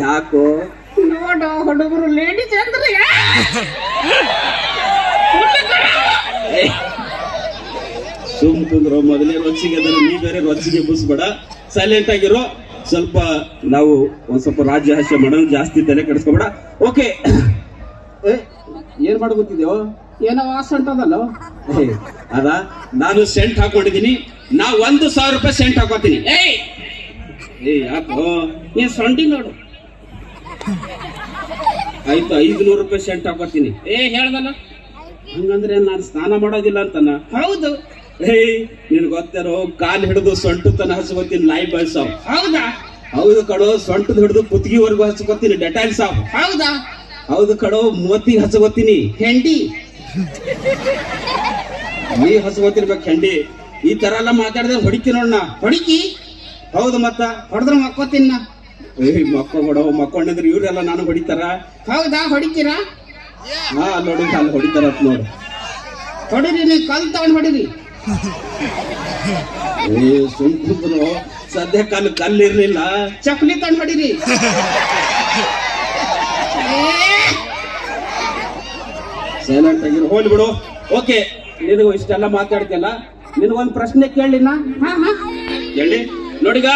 ಯಾಕೋ ನೋಡು ಹುಡುಗರು ಲೇಡೀಸ್ ಅಂದ್ರೆ ಸುಮ್ ಕುಂದ್ರು ಮೊದಲೇ ರೊಚ್ಚಿಗೆ ಅದನ್ನು ನೀ ಬೇರೆ ರೊಚ್ಚಿಗೆ ಬುಸ್ಬೇಡ, ಸೈಲೆಂಟ್ ಆಗಿರೋ. ಸ್ವಲ್ಪ ನಾವು ಒಂದ್ ಸ್ವಲ್ಪ ರಾಜ್ಯ ಹಾಸ್ಯ ಮಾಡೋಣ, ಜಾಸ್ತಿ ತಲೆ ಕೆಡಿಸ್ಕೊಬೇಡ. ಓಕೆ, ಏನ್ ಮಾಡ್ಬೋತಿದ್ಯೋ? ಏನೋ ವಾಸ ಉಂಟದಲ್ಲ ಅದ ನಾನು ಸೆಂಟ್ ಹಾಕೊಂಡಿದೀನಿ. ನಾ 1,000 ರೂಪಾಯಿ ಸೆಂಟ್ ಹಾಕೋತೀನಿ. ಯಾಕೋ ನೀನ್ ಸೊಂಡಿ ನೋಡು. ಆಯ್ತು, 500 ರೂಪಾಯಿ ಸೆಂಟ್ ಹಾಕೋತೀನಿ. ಹೇಳ್ದಲ್ಲ ಹಂಗಂದ್ರೆ ನಾನು ಸ್ನಾನ ಮಾಡೋದಿಲ್ಲ ಅಂತನ? ಹೌದು. ನಿನ್ ಗೊತ್ತಾರೋ, ಕಾಲ್ ಹಿಡಿದು ಸೊಂಟು ತನ ಹಚ್ಕೋತೀನಿ ನಾಯಿ ಬಾಯ್ಸಾವ್. ಹೌದಾ? ಹೌದು ಕಡೋ, ಸೊಂಟದ ಹಿಡಿದು ಕುತ್ತಿಗೆವರೆಗೂ ಹಚ್ಕೋತೀನಿ ಡೆಟಾಯಿಲ್ ಸಾವ್. ಹೌದಾ? ಹೌದು ಕಡೋ, ಮೂವತ್ತಿಗೆ ಹಚ್ಕೋತೀನಿ ಹೆಂಡಿ. ನೀ ಹಚ್ಕೋತಿರ್ಬೇಕು ಹೆಂಡಿ. ಈ ತರ ಎಲ್ಲ ಮಾತಾಡಿದ್ರೆ ಹೊಡಿತೀನಿ ನೋಡ್ ನಾ. ಹೊಡಿಕಿ? ಹೌದು, ಮತ್ತ ಹೊಡೆದ್ರೆ ಮಕ್ಕೋತೀನಿ ನಾ. ಮಕ್ಕೊಬಿಡೋ, ಮಕ್ಕೊಂಡಿದ್ರೆ ಇವ್ರೆಲ್ಲ ನಾನು ಹೊಡಿತಾರ? ಹೌದಾ? ಹೊಡಿತೀರಾ? ಹಾ, ನೋಡಿ ಅಲ್ಲಿ ಹೊಡಿತಾರ ನೋಡು. ಹೊಡಿರಿ, ನೀವು ಕಲ್ ತಗೊಂಡ್ ಹೊಡಿರಿ. ಸುಮ್ಕುದ್ರು ಸದ್ಯ ಕಲ್ಲಿರ್ಲಿಲ್ಲ, ಚಕ್ಲಿ ತಗೊಂಡ್ ಹೊಡಿರಿ. ಸೈಲೆಂಟ್ ಆಗಿರೋ, ಹೋಗ್ಲಿ ಬಿಡು. ಓಕೆ, ನಿನಗೂ ಇಷ್ಟೆಲ್ಲ ಮಾತಾಡ್ತಿಯಲ್ಲ, ನಿನಗೊಂದು ಪ್ರಶ್ನೆ ಕೇಳಿನ? ಹೇಳಿ ನೋಡಿಗ,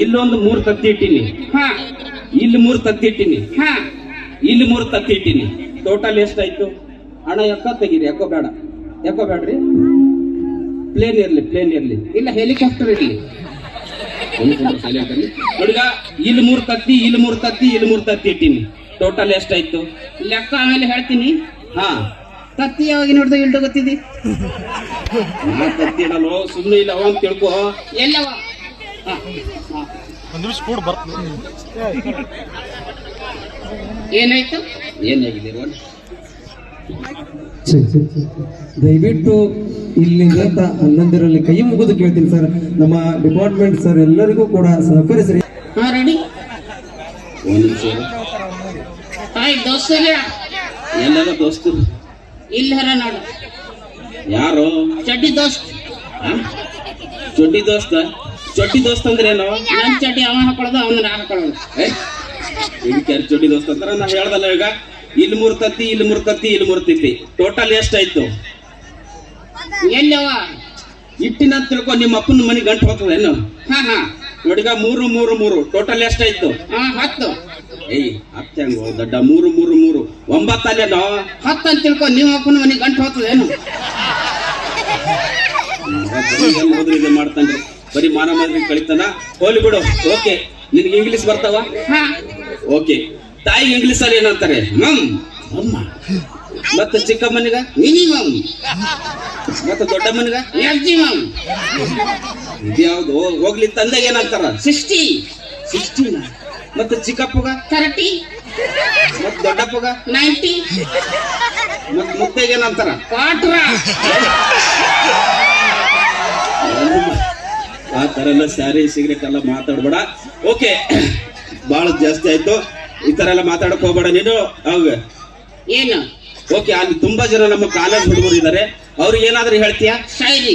ಇಲ್ಲೊಂದು 3 ತತ್ತಿ ಇಟ್ಟಿನಿ, ಇಲ್ಲಿ 3 ತತ್ತಿ ಇಟ್ಟಿನಿ, ಇಲ್ಲಿ 3 ತತ್ತಿ ಇಟ್ಟಿನಿ. ಟೋಟಲ್ ಎಷ್ಟಾಯ್ತು? ಹಣ ಎಕ್ಕ ತೆಗೀರಿ, ಎಕ್ಕೋ ಬೇಡ, ಎಕ್ಕೋ ಬೇಡ್ರಿ. ಪ್ಲೇನ್ ಇರ್ಲಿ. ಇಲ್ಲ, ಹೆಲಿಕಾಪ್ಟರ್ ಇರ್ಲಿ. ನೋಡಿಗ, ಇಲ್ಲಿ 3 ತತ್ತಿ, ಇಲ್ಲಿ 3 ತತ್ತಿ, ಇಲ್ಲಿ 3 ತತ್ತಿ ಇಟ್ಟಿನಿ. ಟೋಟಲ್ ಎಷ್ಟಾಯ್ತು? ಲೆಕ್ಕ ಆಮೇಲೆ ಹೇಳ್ತೀನಿ. ಹಾ, ತತ್ತಿ ಯಾವಾಗ ನೋಡ್ದ ಇಲ್ದು ಗೊತ್ತಿದೆ? ತತ್ತಿ ಇಡಲು ಸುಮ್ಮನೆ ಇಲ್ಲ ಅಂತ ತಿಳ್ಕೊ. ಎಲ್ಲವ ಏನಾಯ್ತು? ಏನಾಗಿದ್ದೀರ? ದಯವಿಟ್ಟು ಇಲ್ಲಿಂದ ಹನ್ನೊಂದರಲ್ಲಿ ಕೈ ಮುಗಿದು ಕೇಳ್ತೀನಿ ಸರ್, ನಮ್ಮ ಡಿಪಾರ್ಟ್ಮೆಂಟ್ ಸರ್ ಎಲ್ಲರಿಗೂ ಕೂಡ ಸಹಕರಿಸ್ರಿ. ರೆಡಿ. ಒಂದ್ ನಿಮಿಷ. ಹಾಯ್ ದೋಸ್ತರೇ. ಎಲ್ಲರ ದೋಸ್ತರು ಇಲ್ಲಿ ಹರ ನೋಡು. ಯಾರು? ಚಡ್ಡಿ ದೋಸ್ತ್. ಚೊಟ್ಟಿ ದೋಸ್ತ ಅಂದ್ರೆ ಏನು? ನನ್ ಚಡ್ಡಿ ಅವ ಹಾಕೊಳ್ಳೋದು, ಅವನ ನಾ ಹಾಕೊಳ್ಳೋದು. ಇದಕ್ಕೆ ಚೊಟ್ಟಿ ದೋಸ್ತ ಅಂತಾರ? ನಾ ಹೇಳ್ದಲ್ಲ ಈಗ, ಇಲ್ಲಿ 3 ತತ್ತಿ, ಇಲ್ಲಿ 3 ತತ್ತಿ, ಇಲ್ಲಿ 3 ತತ್ತಿ. ಟೋಟಲ್ ಎಷ್ಟಾಯ್ತು? ಎಲ್ಲವ ಇಟ್ಟಿನ ಅಂತ ತಿಳ್ಕೊ, ನಿಮ್ಮ ಅಪ್ಪನ ಮನೆ ಗಂಟು ಹೋಗ್ತದೇನು? ನೋಡಿಗ 3 3 3 ಟೋಟಲ್ ಎಷ್ಟಾಯ್ತು? 10. 10 ಹೆಂಗೋ ದಡ್ಡ? 3 3 3 9 ಅಲ್ಲೇನೋ? 10 ಅಂತ ತಿಳ್ಕೊ, ನಿಮ್ಮ ಅಪ್ಪನ ಮನೆ ಗಂಟು ಹೋಗ್ತದೇನು? ಇದು ಮಾಡ್ತಾನ್ರಿ, ಬರೀ ಮಾನ ಮಾರಿ ಕಳಿತಾನ. ಹೋಲಿ ಬಿಡು. ಓಕೆ, ನಿನ್ಗೆ ಇಂಗ್ಲಿಷ್ ಬರ್ತಾವ? ಓಕೆ, ತಾಯಿ ಇಂಗ್ಲಿಷ್ ಅಲ್ಲಿ ಏನಂತಾರೆ? ಅಮ್ಮ. ಮತ್ತೆ ಚಿಕ್ಕಮ್ಮನಿಗ ಮಿನಿಮಮ್. ಮತ್ತೆ ದೊಡ್ಡಮ್ಮನಿಗ ಮ್ಯಾಕ್ಸಿಮಮ್. ಇದ್ಯಾವ್ದು? ಹೋಗ್ಲಿ, ತಂದೆಗೆ ಏನಂತಾರ? 60. 60. ಮತ್ತೆ ಚಿಕ್ಕಪ್ಪಗ 30. ಮತ್ತೆ ದೊಡ್ಡಪ್ಪಗ 90. ಮತ್ತೆ ಮುತ್ತೆಗೆ ಏನಂತಾರ? 40. ಆ ತರ ಎಲ್ಲ ಸ್ಯಾರಿ ಸಿಗರೇಟ್ ಎಲ್ಲ ಮಾತಾಡ್ಬೇಡ. ಓಕೆ, ಬಹಳ ಜಾಸ್ತಿ ಆಯ್ತು. ಈ ತರ ಎಲ್ಲ ಮಾತಾಡಕ್ ಹೋಗ್ಬೇಡ ನೀನು. ಅವಾಗ ಏನು? ಓಕೆ, ಅಲ್ಲಿ ತುಂಬಾ ಜನ ನಮ್ಮ ಕಾಲೇಜ್ ಹುಡುಗರು ಇದಾರೆ, ಅವ್ರಿಗೆ ಏನಾದ್ರೂ ಹೇಳ್ತೀಯಾ? ಶಾಯರಿ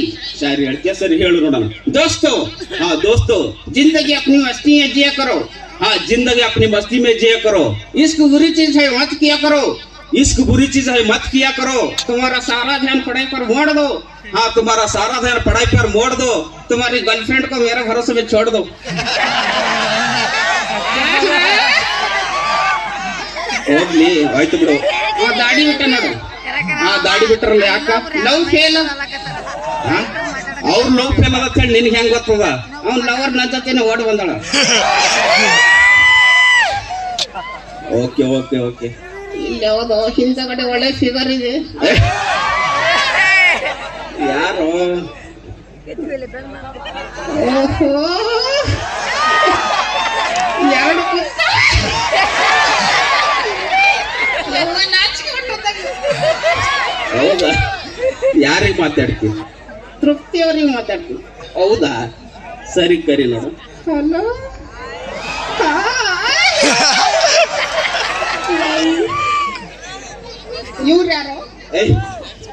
ಹೇಳ್ತೀಯಾ? ಸರಿ, ಹೇಳು ನೋಡೋಣ. दोस्तों, हाँ दोस्तों, जिंदगी अपनी मस्ती में जिया करो. हाँ, जिंदगी अपनी मस्ती में जिया करो. इश्क बुरी चीज है, मत किया करो. इश्क बुरी चीज है, मत किया करो. तुम्हारा सारा ध्यान पढ़ाई पर मोड़ दो. हाँ, तुम्हारा सारा ध्यान पढ़ाई पर मोड़ दो. तुम्हारी गर्लफ्रेंड को मेरे भरोसे में छोड़ दो. ಹೋಗ್ಲಿ, ಆಯ್ತು ಬಿಡು. ದಾಡಿ ಬಿಟ್ಟ ನೋಡು. ದಾಡಿ ಬಿಟ್ರಲ್ಲ, ಯಾಕ? Love fail. ಅವ್ರ ಲವ್ ಫೇಲ್ ಅದ ಹೇಳಿ ನಿನ್ಗೆ ಹೆಂಗ್ ಗೊತ್ತದ? ಅವ್ನ ಲವರ್ ನನ್ನ ಜೊತೆನೆ ಓಡಿ ಬಂದಳ. Okay okay okay. ಇಲ್ಲಿ ಯಾವ್ದೋ ಹಿಂದಗಡೆ ಒಳ್ಳೆ ಫಿಗರ್ ಇದೆ. ಯಾರು? ಓಹೋ, ಎರಡು ಹೌದಾ? ಯಾರಿಗೆ ಮಾತಾಡ್ತಿ? ತೃಪ್ತಿ ಅವ್ರಿಗೆ ಮಾತಾಡ್ತೀನಿ. ಹೌದಾ? ಸರಿ, ಕರಿ ನೋಡು. ಹಲೋ, ಇವ್ರು ಯಾರು?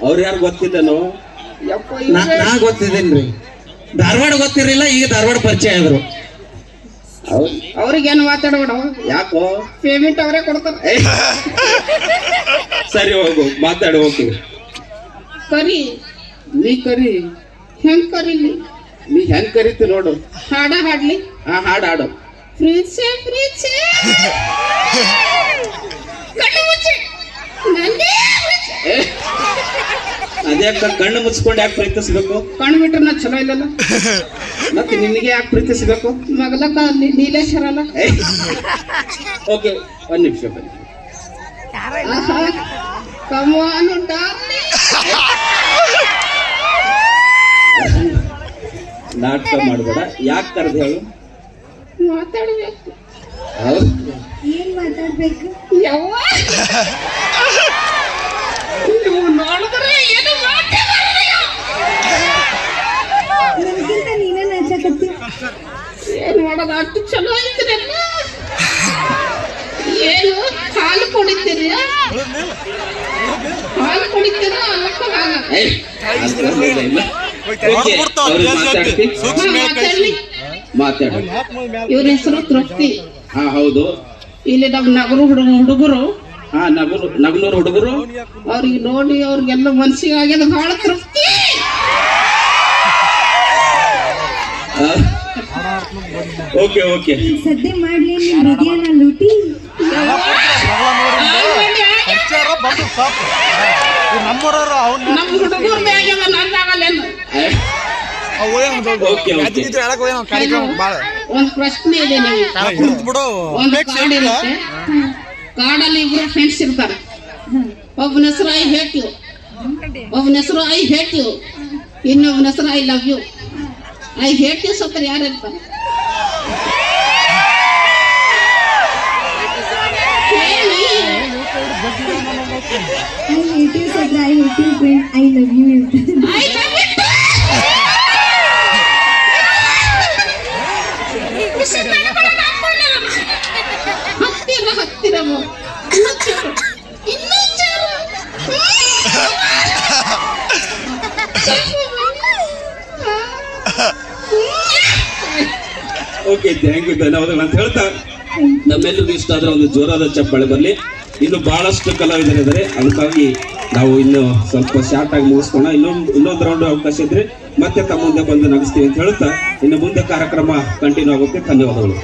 ಅವ್ರು ಯಾರು ಗೊತ್ತಿದ್ದೇನೋ? ನಾ ಗೊತ್ತಿದ್ದೇನ್ರಿ. ಧಾರವಾಡ ಗೊತ್ತಿರಲಿಲ್ಲ, ಈಗ ಧಾರವಾಡ ಪರಿಚಯ ಆದ್ರು. ಅವ್ರಿಗೇನು ಮಾತಾಡ್ಬೇಡ, ಯಾಕೋ? ಪೇಮೆಂಟ್ ಅವರೇ ಕೊಡ್ತಾರ. ಸರಿ ಹೋಗು, ಮಾತಾಡು ಹೋಗ್ತೀವಿ. ಕರಿ, ನೀ ಕರಿ. ಹೆಂಗ್ ಕರೀಲಿ? ನೀ ಹೆಂಗ್ ಕರಿತಿ ನೋಡು. ಹಾಡ ಹಾಡ್ಲಿ? ಹಾಡು ಹಾಡು. ಪ್ರೀತ್ಸೆ ಪ್ರೀತ್ಸೆ ಕಣ್ಣು ಮುಚ್ಚಿ ನಂದೇ ಪ್ರೀತ್ಸೆ. ಅದ್ಯಾಕ ಕಣ್ಣು ಮುಚ್ಕೊಂಡು ಯಾಕೆ ಪ್ರೀತಿಸ್ಬೇಕು? ಕಣ್ಣು ಬಿಟ್ರೆ ನಾ ಚಲೋ ಇಲ್ಲಲ್ಲ. ಮತ್ತೆ ನಿನಗೆ ಯಾಕೆ ಪ್ರೀತಿಸ್ಬೇಕು? ಮಗಲಕ್ಕ ನೀಲೇಶ್ವರ ಅಲ್ಲ. ಓಕೆ, ಒಂದ್ ನಿಮಿಷ ಬನ್ನಿ. ಕಮಾನು ಡಾರ್ಲಿಂಗ್. ನಾಟಕ ಮಾಡಬೇಡ. ಯಾಕೆ ಕರೆದು ಹೇಳು? ಮಾತಾಡ್ಬೇಕು. ಏನ್ ಮಾತಾಡ್ಬೇಕು? ಯವ್ವ ನೀವು ನೋಡಿದ್ರೆ ಏನು ನನ್ಗಿಂತ ನೀನೇ ನಾಚಕತ್ತಿ. ಏನ್ ಮಾಡೋದು, ಅಷ್ಟು ಚಲೋ ಐತಿರಲ್ಲ. ಏನು ಹಾಲು ಕುಡಿತೀರಿ? ಹಾಲು ಕುಡಿತೀರಾ? ಮಾತಾಡು. ಇವ್ರ ಹೆಸರು ತೃಪ್ತಿ. ಹಾ ಹೌದು. ಇಲ್ಲಿ ನಮ್ಮ ನಗರು ಹುಡುಗರು, ಹಾ ನಗನೂರು ಹುಡುಗರು ಅವ್ರಿಗೆ ನೋಡಿ ಅವ್ರಿಗೆಲ್ಲ ಮನ್ಸಿಗೆ ಆಗ್ಯದ ಬಹಳ ತೃಪ್ತಿ. Okay okay. ಸದ್ಯ ಮಾಡ್ಲಿ ನಿಮ್ ಹೃದಯನ ಲೂಟಿ. ನಮ್ಮ ಹುಡುಗರ್ದೇ ಆಗ್ಯದ, ನಂದಾಗಲ್ಲೇನು? ಒಂದ್ ಪ್ರಶ್ನೆ ಇದೆ ನಿಮಗೆ. ಒಂದು ಕಾಡಿರುತ್ತೆ, ಕಾಡಲ್ಲಿ ಇಬ್ರು ಫ್ರೆಂಡ್ಸ್ ಇರ್ತಾರೆ. ಒಬ್ಬನ ಹೆಸರು ಐ ಹೇಟ್ ಯು, ಒಬ್ಬನ ಹೆಸರು ಐ ಹೇಟ್ ಯು, ಇನ್ನೊಬ್ಬನ ಹೆಸರು I love you. I hate you ಸತ್ತರ ಯಾರು ಇರ್ತಾರೆ? ಐ ಹೇಟ್ ಯು ಸದ್ರ I hate you friend I love you. I love you. ಹತ್ತಿರ ಓಕೆ, ಥ್ಯಾಂಕ್ ಯು, ಧನ್ಯವಾದಗಳು ಅಂತ ಹೇಳ್ತಾ ನಮ್ಮೆಲ್ಲರಿಗೂ ಇಷ್ಟ ಆದ್ರೆ ಒಂದು ಜೋರಾದ ಚಪ್ಪಾಳೆ ಬರಲಿ. ಇನ್ನು ಬಹಳಷ್ಟು ಕಲಾವಿದರಿದ್ದಾರೆ, ಅದಕ್ಕಾಗಿ ನಾವು ಇನ್ನು ಸ್ವಲ್ಪ ಶಾರ್ಟ್ ಆಗಿ ಮುಗಿಸ್ಕೋಣ. ಇನ್ನೊಂದು ರೌಂಡ್ ಅವಕಾಶ ಇದ್ರೆ ಮತ್ತೆ ತಮ್ಮ ಮುಂದೆ ಬಂದು ನಗಿಸ್ತೀವಿ ಅಂತ ಹೇಳ್ತಾ ಇನ್ನು ಮುಂದೆ ಕಾರ್ಯಕ್ರಮ ಕಂಟಿನ್ಯೂ ಆಗುತ್ತೆ. ಧನ್ಯವಾದಗಳು.